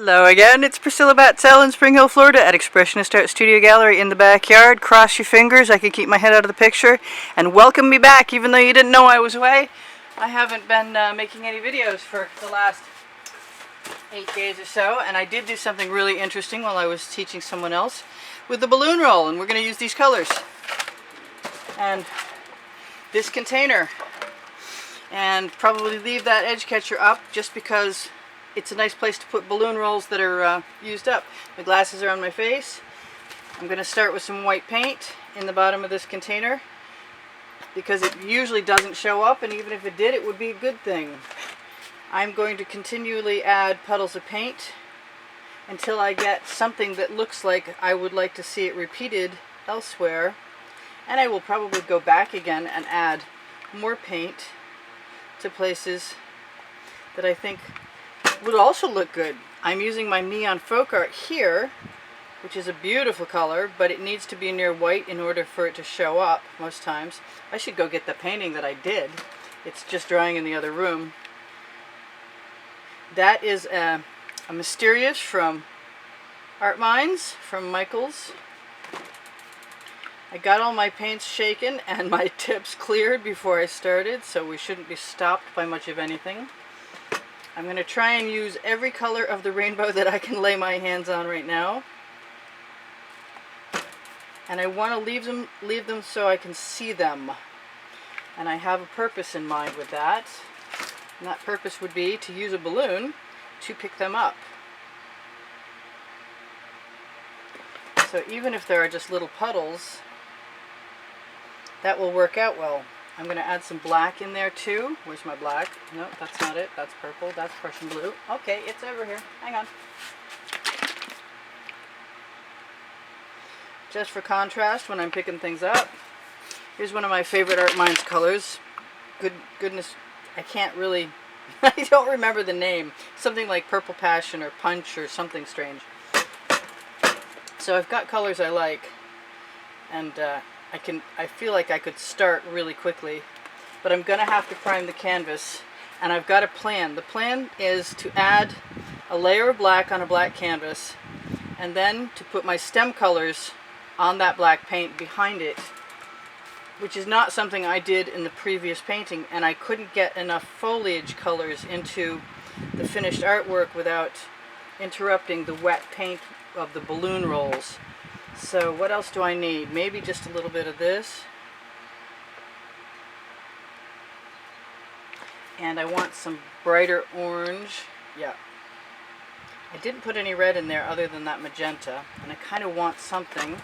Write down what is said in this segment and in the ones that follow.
Hello again, it's Priscilla Batzell in Spring Hill, Florida at Expressionist Art Studio Gallery in the backyard. Cross your fingers, I can keep my head out of the picture. And welcome me back, even though you didn't know I was away. I haven't been making any videos for the last 8 days or so, and I did do something really interesting while I was teaching someone else with the balloon roll, and we're going to use these colors. And this container. And probably leave that edge catcher up just because it's a nice place to put balloon rolls that are used up. My glasses are on my face. I'm going to start with some white paint in the bottom of this container because it usually doesn't show up, and even if it did, it would be a good thing. I'm going to continually add puddles of paint until I get something that looks like I would like to see it repeated elsewhere, and I will probably go back again and add more paint to places that I think would also look good. I'm using my neon folk art here, which is a beautiful color, but it needs to be near white in order for it to show up most times. I should go get the painting that I did. It's just drying in the other room. That is a Mysterious from Art Minds, from Michael's. I got all my paints shaken and my tips cleared before I started, so we shouldn't be stopped by much of anything. I'm going to try and use every color of the rainbow that I can lay my hands on right now. And I want to leave them so I can see them. And I have a purpose in mind with that. And that purpose would be to use a balloon to pick them up. So even if there are just little puddles, that will work out well. I'm going to add some black in there too. Where's my black? No, that's not it. That's purple. That's Prussian blue. Okay, it's over here. Hang on. Just for contrast when I'm picking things up, here's one of my favorite Art Minds colors. Goodness, I can't really, I don't remember the name. Something like Purple Passion or Punch or something strange. So I've got colors I like, and I feel like I could start really quickly, but I'm going to have to prime the canvas, and I've got a plan. The plan is to add a layer of black on a black canvas, and then to put my stem colors on that black paint behind it, which is not something I did in the previous painting, and I couldn't get enough foliage colors into the finished artwork without interrupting the wet paint of the balloon rolls. So what else do I need? Maybe just a little bit of this. And I want some brighter orange. Yeah. I didn't put any red in there other than that magenta. And I kind of want something.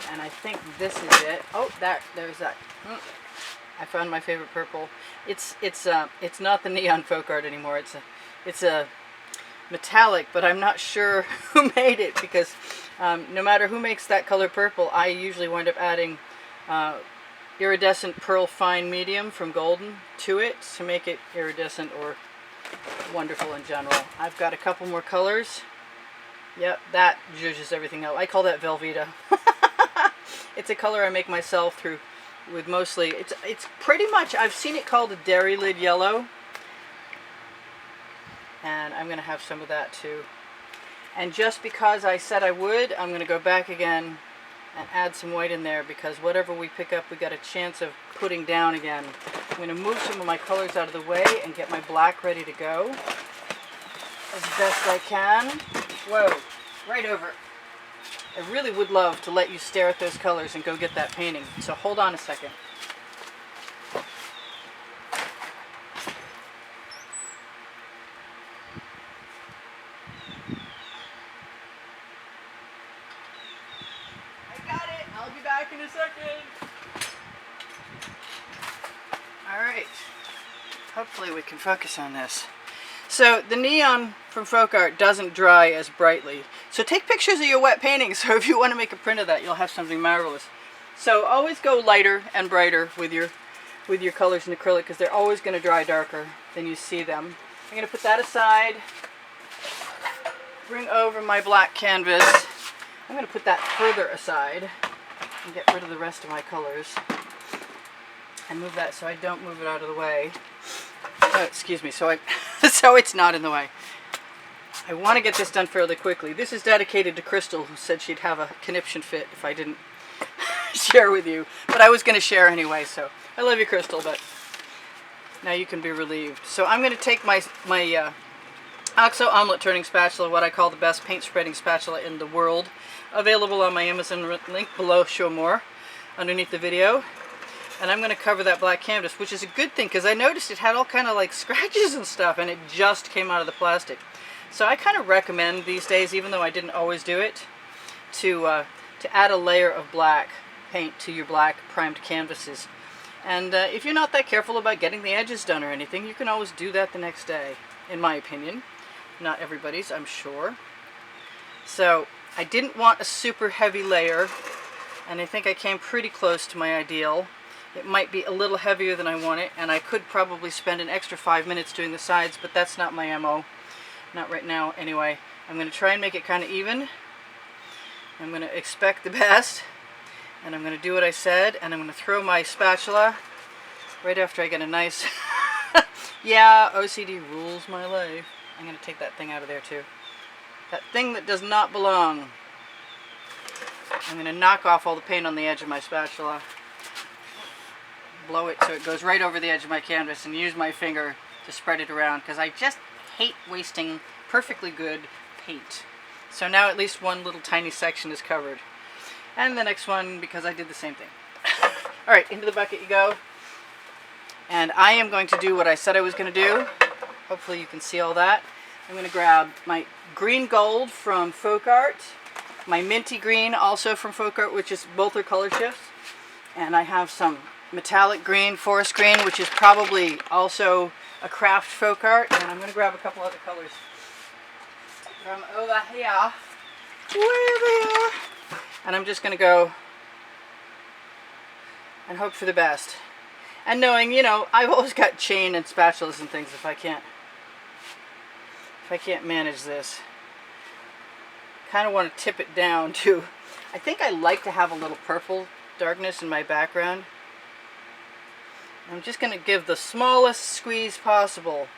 And I think this is it. Oh, there's that. I found my favorite purple. It's not the neon folk art anymore. It's a metallic, but I'm not sure who made it, because no matter who makes that color purple, I usually wind up adding iridescent pearl fine medium from Golden to it to make it iridescent or wonderful in general. I've got a couple more colors. Yep, that zhuzhes everything out. I call that Velveeta. It's a color I make myself with mostly, it's pretty much, I've seen it called a dairy lid yellow. And I'm going to have some of that too. And just because I said I would, I'm going to go back again and add some white in there, because whatever we pick up, we got a chance of putting down again. I'm going to move some of my colors out of the way and get my black ready to go as best I can. Whoa, right over. I really would love to let you stare at those colors and go get that painting. So hold on a second. I'll be back in a second. Alright, hopefully we can focus on this. So the neon from folk art doesn't dry as brightly. So take pictures of your wet paintings, so if you want to make a print of that, you'll have something marvelous. So always go lighter and brighter with your colors in acrylic, because they're always going to dry darker than you see them. I'm going to put that aside, bring over my black canvas. I'm going to put that further aside and get rid of the rest of my colors and move that so I don't move it out of the way. Oh, excuse me, so it's not in the way. I want to get this done fairly quickly. This is dedicated to Crystal, who said she'd have a conniption fit if I didn't share with you. But I was going to share anyway, so I love you, Crystal, but now you can be relieved. So I'm going to take my OXO omelet turning spatula, what I call the best paint spreading spatula in the world, available on my Amazon link below, show more, underneath the video. And I'm going to cover that black canvas, which is a good thing because I noticed it had all kind of like scratches and stuff, and it just came out of the plastic. So I kind of recommend these days, even though I didn't always do it, to add a layer of black paint to your black primed canvases. And if you're not that careful about getting the edges done or anything, you can always do that the next day, in my opinion. Not everybody's, I'm sure. So I didn't want a super heavy layer, and I think I came pretty close to my ideal. It might be a little heavier than I want it, and I could probably spend an extra 5 minutes doing the sides, but that's not my MO. Not right now, anyway. I'm going to try and make it kind of even. I'm going to expect the best, and I'm going to do what I said, and I'm going to throw my spatula right after I get a nice... Yeah, OCD rules my life. I'm going to take that thing out of there too. That thing that does not belong. I'm going to knock off all the paint on the edge of my spatula. Blow it so it goes right over the edge of my canvas, and use my finger to spread it around, because I just hate wasting perfectly good paint. So now at least one little tiny section is covered. And the next one, because I did the same thing. Alright, into the bucket you go. And I am going to do what I said I was going to do. Hopefully you can see all that. I'm going to grab my green gold from Folk Art, my minty green also from Folk Art, which is both are color shifts, and I have some metallic green, forest green, which is probably also a craft Folk Art, and I'm going to grab a couple other colors from over here, way over here, and I'm just going to go and hope for the best. And knowing, you know, I've always got chain and spatulas and things if I can't manage this. Kind of want to tip it down too. I think I like to have a little purple darkness in my background. I'm just going to give the smallest squeeze possible.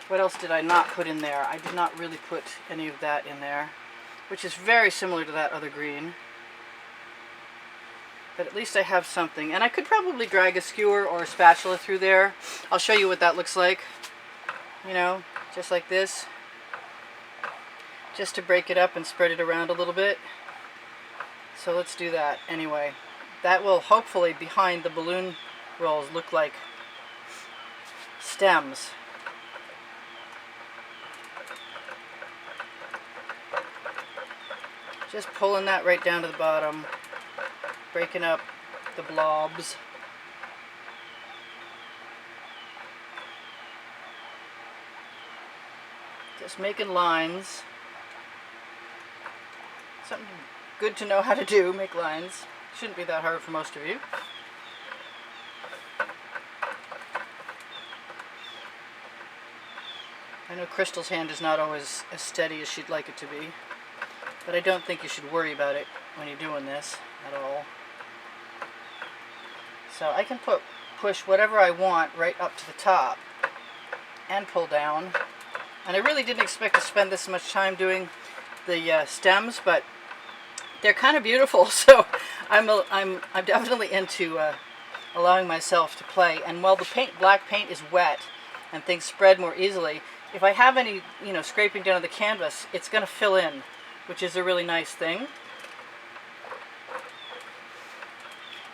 What else did I not put in there? I did not really put any of that in there, which is very similar to that other green. But at least I have something. And I could probably drag a skewer or a spatula through there. I'll show you what that looks like. You know, just like this. Just to break it up and spread it around a little bit. So let's do that anyway. That will hopefully, behind the balloon rolls, look like stems. Just pulling that right down to the bottom. Breaking up the blobs. Just making lines. Something good to know how to do, make lines. Shouldn't be that hard for most of you. I know Crystal's hand is not always as steady as she'd like it to be, but I don't think you should worry about it when you're doing this at all. So I can push whatever I want right up to the top and pull down. And I really didn't expect to spend this much time doing the stems, but they're kind of beautiful. So I'm definitely into allowing myself to play. And while the black paint is wet and things spread more easily, if I have any, you know, scraping down on the canvas, it's going to fill in, which is a really nice thing.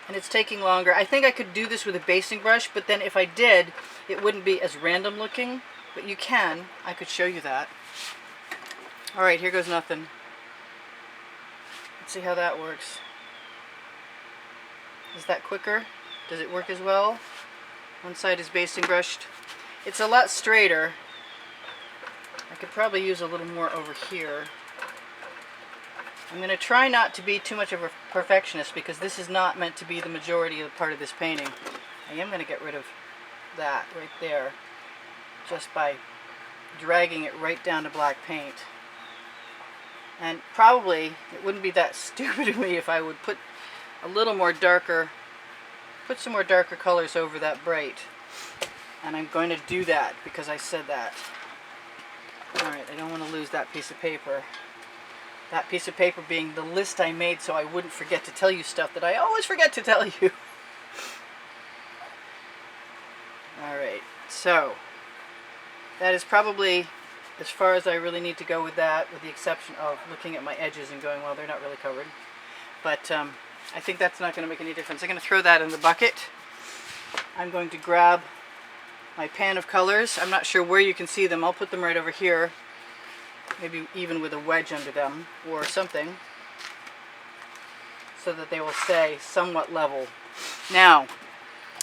And it's taking longer. I think I could do this with a basting brush, but then if I did, it wouldn't be as random looking. But you can. I could show you that. Alright, here goes nothing. Let's see how that works. Is that quicker? Does it work as well? One side is basting brushed. It's a lot straighter. I could probably use a little more over here. I'm going to try not to be too much of a perfectionist, because this is not meant to be the majority of the part of this painting. I am going to get rid of that right there just by dragging it right down to black paint. And probably it wouldn't be that stupid of me if I would put a little more darker, put some more darker colors over that bright. And I'm going to do that because I said that. Alright, I don't want to lose that piece of paper. That piece of paper being the list I made so I wouldn't forget to tell you stuff that I always forget to tell you. Alright, so that is probably as far as I really need to go with that, with the exception of looking at my edges and going, well, they're not really covered. But I think that's not going to make any difference. I'm going to throw that in the bucket. I'm going to grab my pan of colors. I'm not sure where you can see them. I'll put them right over here. Maybe even with a wedge under them or something, so that they will stay somewhat level. Now,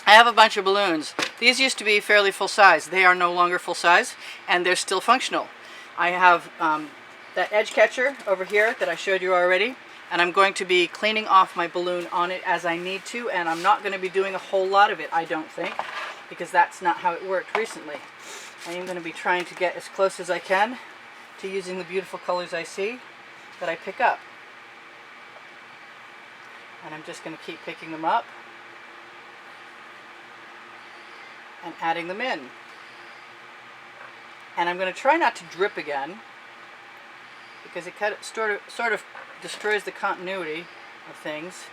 I have a bunch of balloons. These used to be fairly full size. They are no longer full size, and they're still functional. I have that edge catcher over here that I showed you already, and I'm going to be cleaning off my balloon on it as I need to, and I'm not going to be doing a whole lot of it, I don't think, because that's not how it worked recently. I am going to be trying to get as close as I can to using the beautiful colors I see that I pick up. And I'm just going to keep picking them up and adding them in. And I'm going to try not to drip again, because it sort of destroys the continuity of things.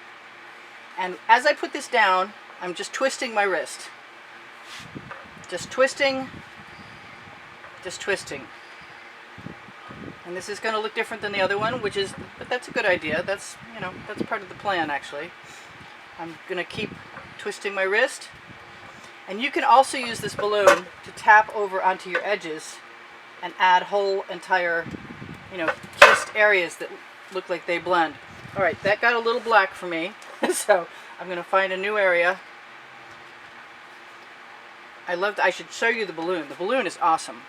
And as I put this down, I'm just twisting my wrist. Just twisting, just twisting. And this is going to look different than the other one, but that's a good idea. That's, you know, that's part of the plan, actually. I'm going to keep twisting my wrist. And you can also use this balloon to tap over onto your edges and add whole entire, you know, kissed areas that look like they blend. All right, that got a little black for me, so I'm going to find a new area. I should show you the balloon. The balloon is awesome.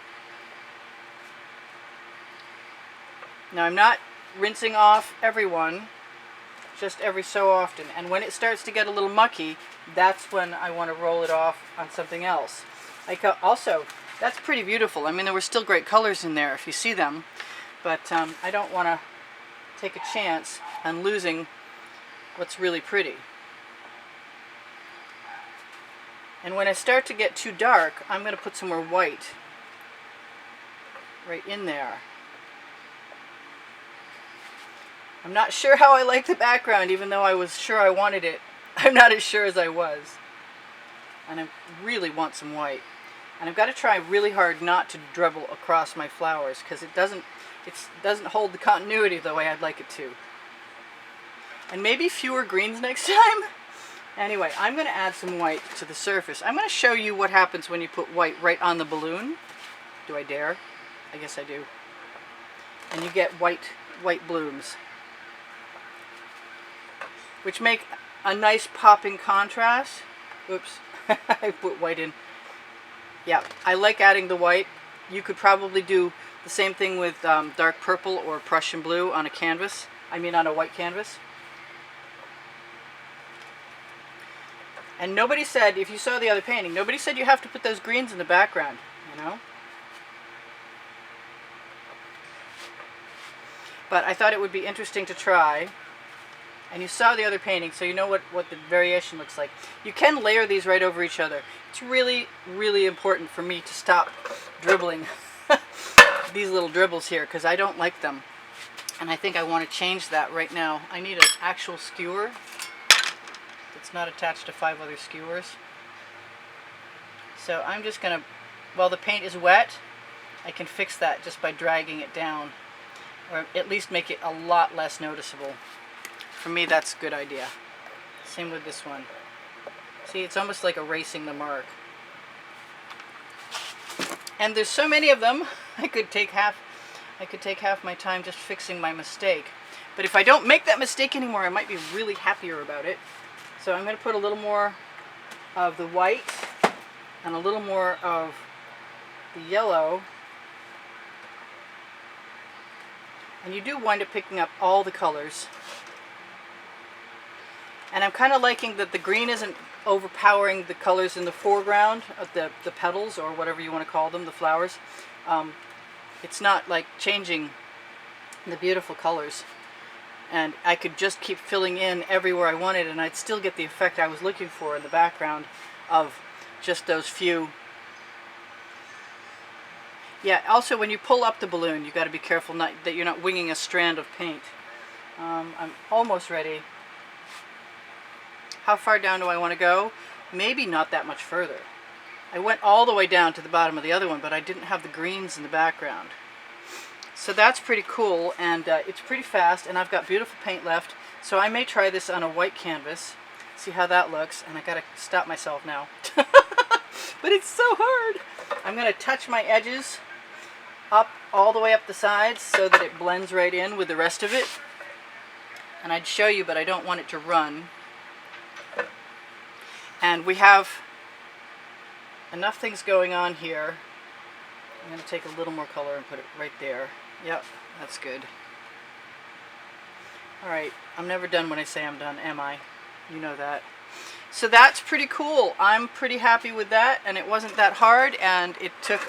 Now, I'm not rinsing off everyone, just every so often. And when it starts to get a little mucky, that's when I want to roll it off on something else. Also, that's pretty beautiful. I mean, there were still great colors in there if you see them. But I don't want to take a chance on losing what's really pretty. And when I start to get too dark, I'm going to put some more white right in there. I'm not sure how I like the background, even though I was sure I wanted it. I'm not as sure as I was. And I really want some white. And I've got to try really hard not to dribble across my flowers, because it doesn't hold the continuity the way I'd like it to. And maybe fewer greens next time. Anyway, I'm going to add some white to the surface. I'm going to show you what happens when you put white right on the balloon. Do I dare? I guess I do. And you get white blooms, which make a nice popping contrast. Oops, I put white in. Yeah, I like adding the white. You could probably do the same thing with dark purple or Prussian blue on a canvas. I mean on a white canvas. And nobody said, if you saw the other painting, nobody said you have to put those greens in the background, you know? But I thought it would be interesting to try. And you saw the other painting, so you know what the variation looks like. You can layer these right over each other. It's really, really important for me to stop dribbling these little dribbles here, because I don't like them. And I think I want to change that right now. I need an actual skewer that's not attached to 5 other skewers. So I'm just going to, while the paint is wet, I can fix that just by dragging it down, or at least make it a lot less noticeable. For me, that's a good idea. Same with this one. See, it's almost like erasing the mark. And there's so many of them, I could take half my time just fixing my mistake. But if I don't make that mistake anymore, I might be really happier about it. So I'm going to put a little more of the white and a little more of the yellow. And you do wind up picking up all the colors. And I'm kind of liking that the green isn't overpowering the colors in the foreground of the petals, or whatever you want to call them, the flowers. It's not like changing the beautiful colors. And I could just keep filling in everywhere I wanted, and I'd still get the effect I was looking for in the background of just those few. Yeah, also when you pull up the balloon, you got to be careful that you're not winging a strand of paint. I'm almost ready. How far down do I want to go? Maybe not that much further. I went all the way down to the bottom of the other one, but I didn't have the greens in the background. So that's pretty cool, and it's pretty fast, and I've got beautiful paint left. So I may try this on a white canvas, see how that looks, and I gotta stop myself now. But it's so hard. I'm gonna touch my edges up all the way up the sides so that it blends right in with the rest of it. And I'd show you, but I don't want it to run. And we have enough things going on here. I'm going to take a little more color and put it right there. Yep, that's good. Alright, I'm never done when I say I'm done, am I? You know that. So that's pretty cool. I'm pretty happy with that, and it wasn't that hard, and it took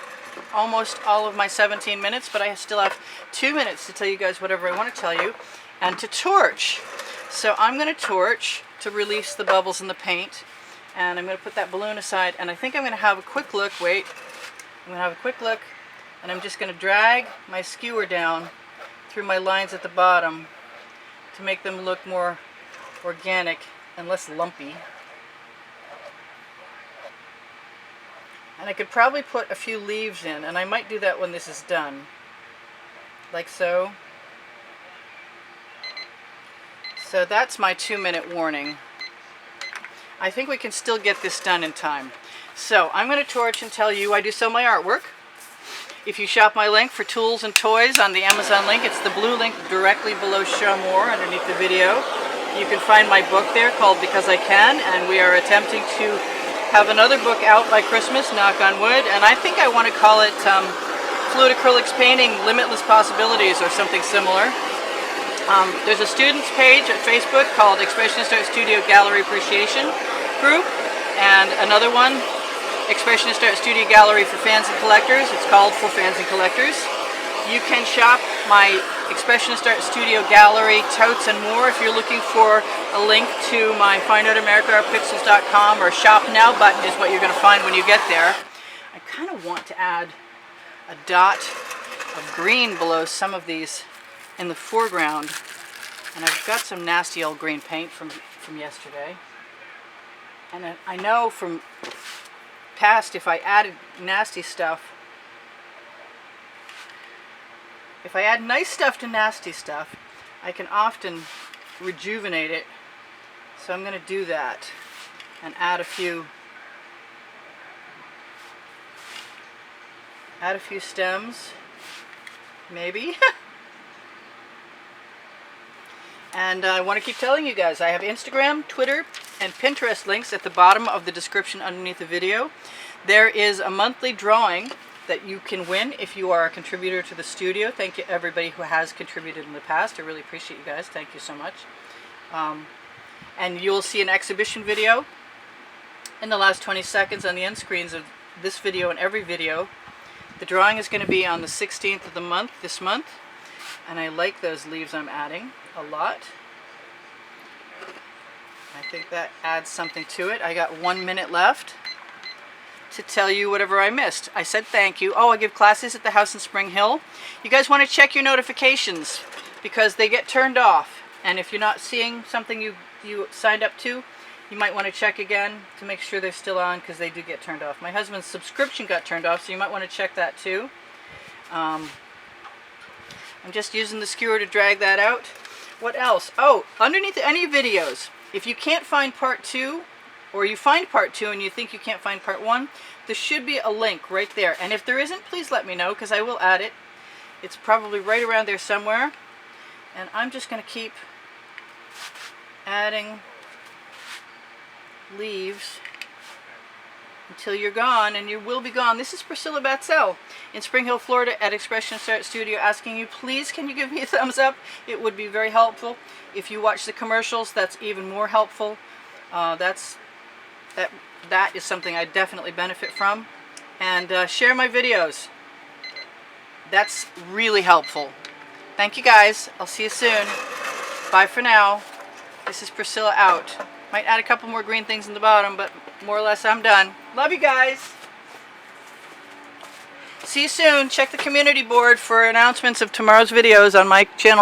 almost all of my 17 minutes, but I still have 2 minutes to tell you guys whatever I want to tell you, and to torch. So I'm going to torch to release the bubbles in the paint, and I'm going to put that balloon aside, and I think I'm going to have a quick look. Wait. I'm going to have a quick look, and I'm just going to drag my skewer down through my lines at the bottom to make them look more organic and less lumpy. And I could probably put a few leaves in, and I might do that when this is done. Like so. So that's my 2-minute warning. I think we can still get this done in time. So I'm going to torch and tell you I do sell my artwork. If you shop my link for tools and toys on the Amazon link, it's the blue link directly below Show More underneath the video. You can find my book there called Because I Can, and we are attempting to have another book out by Christmas, knock on wood, and I think I want to call it Fluid Acrylics Painting Limitless Possibilities or something similar. There's a students page at Facebook called Expressionist Art Studio Gallery Appreciation Group, and another one, Expressionist Art Studio Gallery for Fans and Collectors. It's called For Fans and Collectors. You can shop my Expressionist Art Studio Gallery totes and more if you're looking for a link to my Fine Art America or Pixels.com or Shop Now button is what you're going to find when you get there. I kind of want to add a dot of green below some of these in the foreground, and I've got some nasty old green paint from yesterday, and I know from past if I added nasty stuff, if I add nice stuff to nasty stuff, I can often rejuvenate it. So I'm going to do that and add a few stems, maybe. And I want to keep telling you guys, I have Instagram, Twitter, and Pinterest links at the bottom of the description underneath the video. There is a monthly drawing that you can win if you are a contributor to the studio. Thank you everybody who has contributed in the past. I really appreciate you guys. Thank you so much. And you'll see an exhibition video in the last 20 seconds on the end screens of this video and every video. The drawing is going to be on the 16th of the month, this month. And I like those leaves I'm adding a lot. I think that adds something to it. I got 1 minute left to tell you whatever I missed. I said thank you. Oh, I give classes at the house in Spring Hill. You guys want to check your notifications because they get turned off. And if you're not seeing something you signed up to, you might want to check again to make sure they're still on because they do get turned off. My husband's subscription got turned off, so you might want to check that too. I'm just using the skewer to drag that out. What else? Oh, underneath any videos, if you can't find part 2, or you find part 2 and you think you can't find part 1, there should be a link right there. And if there isn't, please let me know because I will add it. It's probably right around there somewhere. And I'm just going to keep adding leaves until you're gone, and you will be gone. This is Priscilla Batzell in Spring Hill, Florida at Expressionist Art Studio asking you, please can you give me a thumbs up? It would be very helpful. If you watch the commercials, that's even more helpful. That is something I definitely benefit from. And share my videos. That's really helpful. Thank you guys. I'll see you soon. Bye for now. This is Priscilla out. Might add a couple more green things in the bottom, but more or less I'm done. Love you guys. See you soon. Check the community board for announcements of tomorrow's videos on my channel.